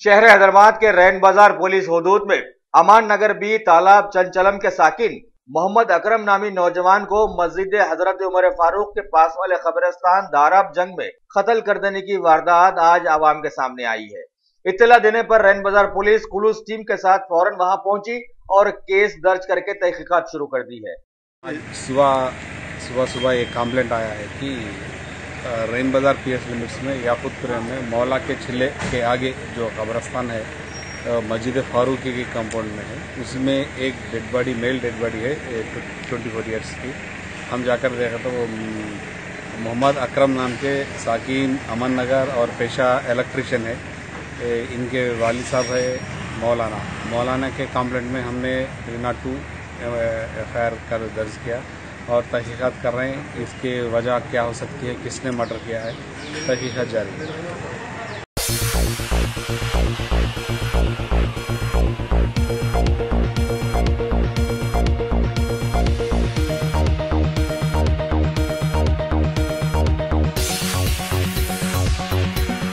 शहर हैदराबाद के रैन बाजार पुलिस हुदूद में अमान नगर बी तालाब चंचलम के साकिन मोहम्मद अकरम नामी नौजवान को मस्जिद हजरत उमर फारूक के पास वाले कब्रिस्तान दाराब जंग में कत्ल कर देने की वारदात आज आवाम के सामने आई है। इत्तला देने पर रैन बाजार पुलिस कुलूस टीम के साथ फौरन वहां पहुंची और केस दर्ज करके तहकीकात शुरू कर दी है। सुबह एक कंप्लेंट आया है कि रैन बाजार पीएस लिमिट्स में याकुतपुर में मौला के छिले के आगे जो कब्रिस्तान है मस्जिद फारूकी के कंपाउंड में है, उसमें एक dead body male dead body है 24 ईयर्स की। हम जाकर देखा तो वो मोहम्मद अकरम नाम के साकिन अमन नगर और पेशा इलेक्ट्रिशियन है। इनके वालिद साहब है मौलाना के कंप्लेंट में हमने 302 FIR कर दर्ज किया और तहकीकात कर रहे हैं। इसके वजह क्या हो सकती है, किसने मर्डर किया है, तहकीकात जारी है।